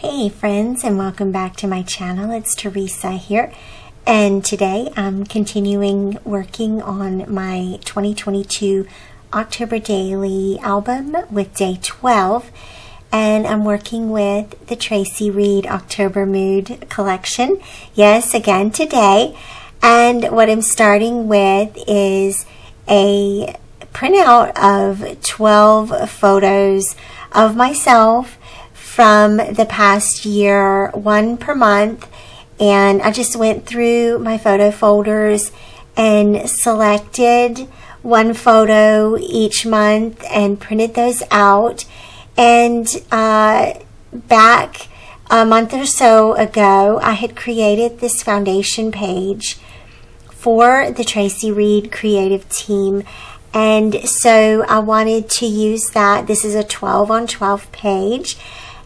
Hey friends, and welcome back to my channel. It's Theresa here, and today I'm continuing working on my 2022 October Daily album with day 12, and I'm working with the Traci Reed October Mood collection. Yes, again today. And what I'm starting with is a printout of 12 photos of myself from the past year, one per month, and I just went through my photo folders and selected one photo each month and printed those out. And back a month or so ago, I had created this foundation page for the Traci Reed creative team, and so I wanted to use that. This is a 12 on 12 page.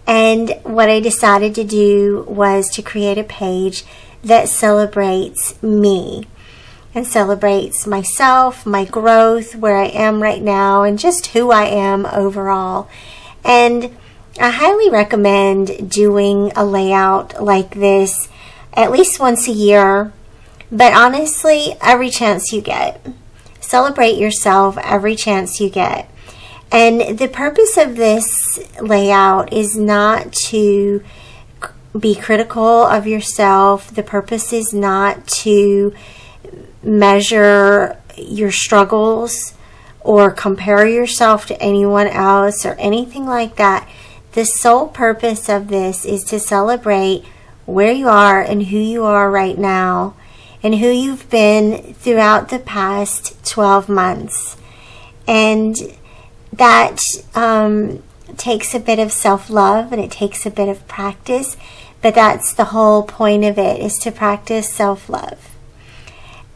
And what I decided to do was to create a page that celebrates me and celebrates myself, my growth, where I am right now, and just who I am overall. And I highly recommend doing a layout like this at least once a year, but honestly, every chance you get. Celebrate yourself every chance you get. And the purpose of this layout is not to be critical of yourself. The purpose is not to measure your struggles or compare yourself to anyone else or anything like that. The sole purpose of this is to celebrate where you are and who you are right now and who you've been throughout the past 12 months. And that takes a bit of self-love and it takes a bit of practice, but that's the whole point of it, is to practice self-love.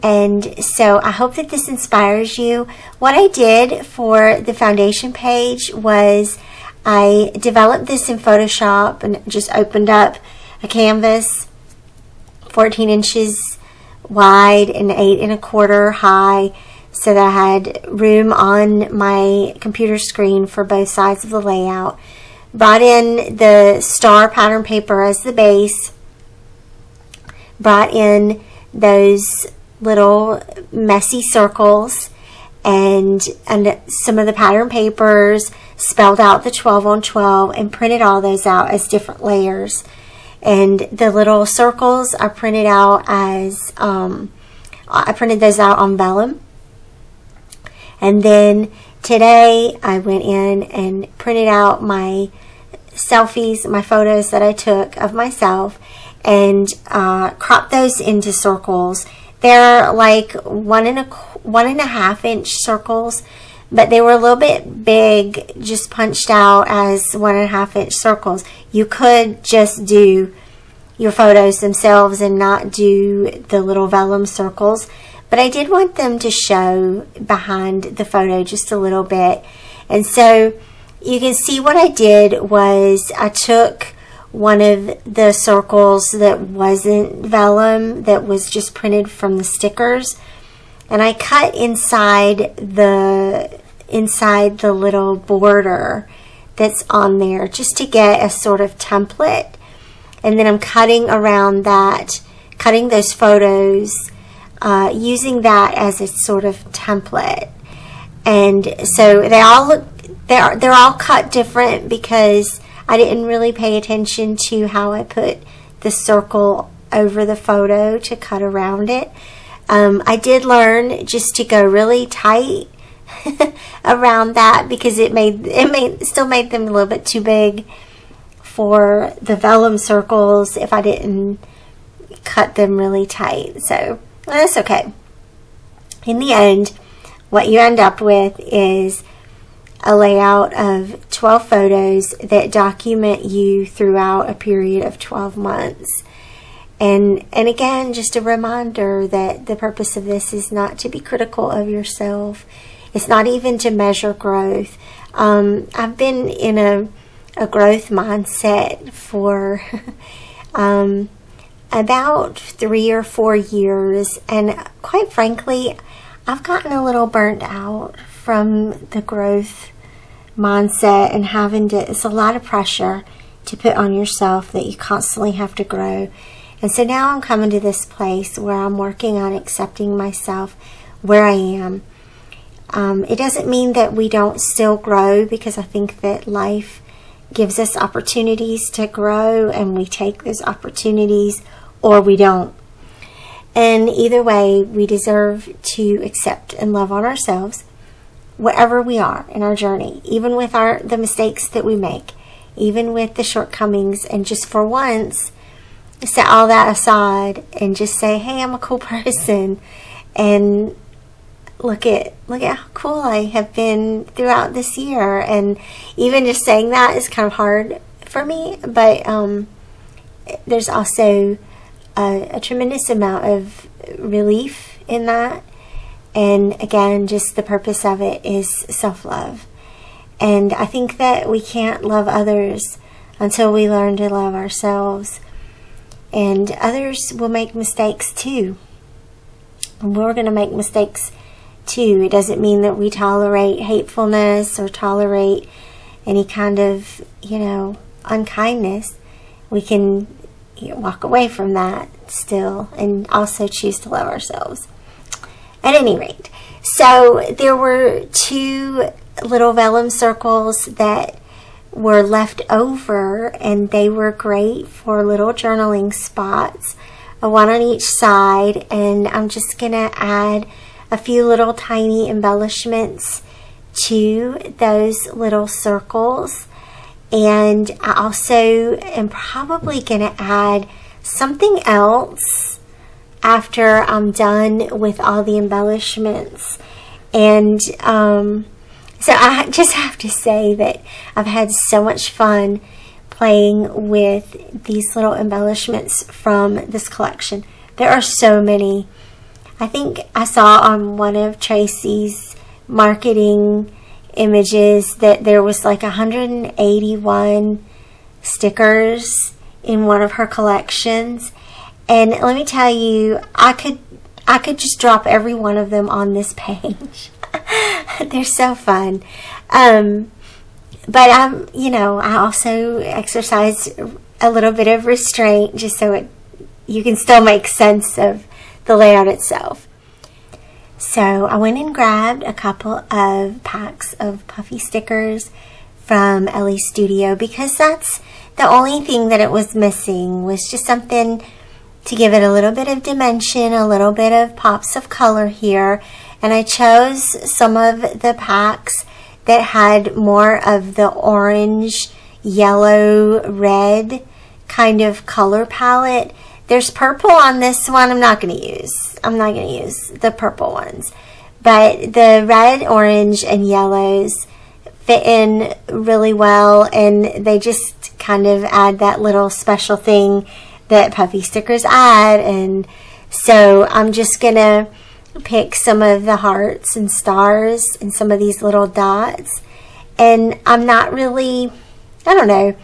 And so I hope that this inspires you. What I did for the foundation page was I developed this in Photoshop and just opened up a canvas 14 inches wide and 8 1/4 high, so that I had room on my computer screen for both sides of the layout. Brought in the star pattern paper as the base. Brought in those little messy circles and some of the pattern papers, spelled out the 12 on 12 and printed all those out as different layers. And the little circles I printed out as, I printed those out on vellum. And then today I went in and printed out my selfies, my photos that I took of myself, and cropped those into circles. They're like 1.5 inch circles, but they were a little bit big, just punched out as 1.5 inch circles. You could just do your photos themselves and not do the little vellum circles, but I did want them to show behind the photo just a little bit. And so you can see what I did was I took one of the circles that wasn't vellum, that was just printed from the stickers, and I cut inside the little border that's on there just to get a sort of template. And then I'm cutting around that, cutting those photos, using that as a sort of template. And so they all look, they're all cut different because I didn't really pay attention to how I put the circle over the photo to cut around it. I did learn just to go really tight around that because it still made them a little bit too big for the vellum circles if I didn't cut them really tight. So that's okay. In the end, what you end up with is a layout of 12 photos that document you throughout a period of 12 months. And again, just a reminder that the purpose of this is not to be critical of yourself. It's not even to measure growth. I've been in a growth mindset for about 3 or 4 years, and quite frankly, I've gotten a little burnt out from the growth mindset and having to, it's a lot of pressure to put on yourself that you constantly have to grow. And so now I'm coming to this place where I'm working on accepting myself where I am. It doesn't mean that we don't still grow, because I think that life gives us opportunities to grow, and we take those opportunities or we don't. And either way, we deserve to accept and love on ourselves wherever we are in our journey, even with the mistakes that we make, even with the shortcomings, and just for once set all that aside and just say, hey, I'm a cool person, and look at how cool I have been throughout this year. And even just saying that is kind of hard for me, but there's also a tremendous amount of relief in that. And again, just the purpose of it is self-love. And I think that we can't love others until we learn to love ourselves. And others will make mistakes too. And we're going to make mistakes too. It doesn't mean that we tolerate hatefulness or tolerate any kind of, unkindness. We can walk away from that still and also choose to love ourselves. At any rate, so there were 2 little vellum circles that were left over, and they were great for little journaling spots, one on each side. And I'm just going to add a few little tiny embellishments to those little circles. And I also am probably going to add something else after I'm done with all the embellishments. And so I just have to say that I've had so much fun playing with these little embellishments from this collection. There are so many. I think I saw on one of Traci's marketing images that there was like 181 stickers in one of her collections. And let me tell you, I could just drop every one of them on this page. They're so fun. But I also exercise a little bit of restraint just so you can still make sense of the layout itself. So I went and grabbed a couple of packs of puffy stickers from Ellie's Studio, because that's the only thing that it was missing, was just something to give it a little bit of dimension, a little bit of pops of color here. And I chose some of the packs that had more of the orange, yellow, red kind of color palette. There's purple on this one. I'm not going to use the purple ones. But the red, orange, and yellows fit in really well, and they just kind of add that little special thing that puffy stickers add. And so I'm just going to pick some of the hearts and stars and some of these little dots. And I'm not really, I don't know,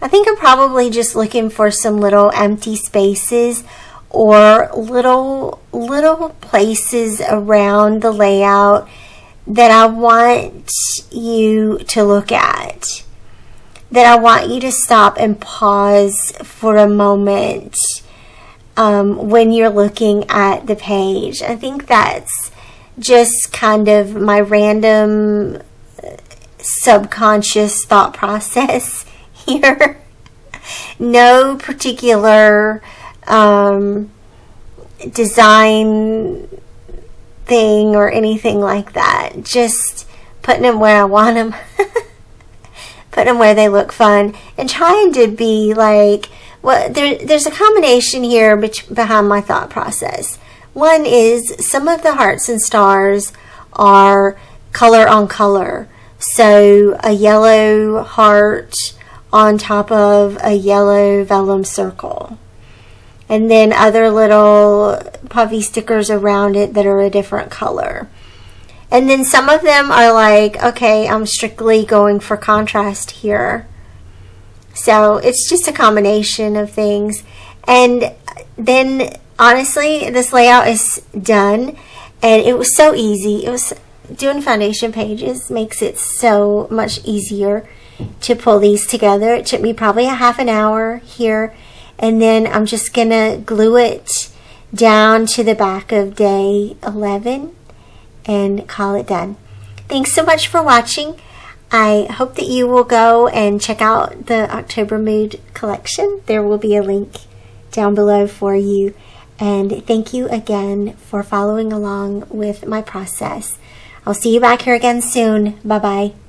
I think I'm probably just looking for some little empty spaces or little places around the layout that I want you to look at, that I want you to stop and pause for a moment when you're looking at the page. I think that's just kind of my random subconscious thought process here. No particular design thing or anything like that. Just putting them where I want them. Putting them where they look fun. And trying to be like, well, there's a combination here behind my thought process. One is some of the hearts and stars are color on color. So a yellow heart on top of a yellow vellum circle. And then other little puffy stickers around it that are a different color. And then some of them are like, okay, I'm strictly going for contrast here. So it's just a combination of things. And then honestly, this layout is done. And it was so easy. It was doing foundation pages makes it so much easier to pull these together. It took me probably a half an hour here, and then I'm just gonna glue it down to the back of day 11 and call it done. Thanks so much for watching. I hope that you will go and check out the October Mood collection. There will be a link down below for you. And thank you again for following along with my process. I'll see you back here again soon. Bye-bye.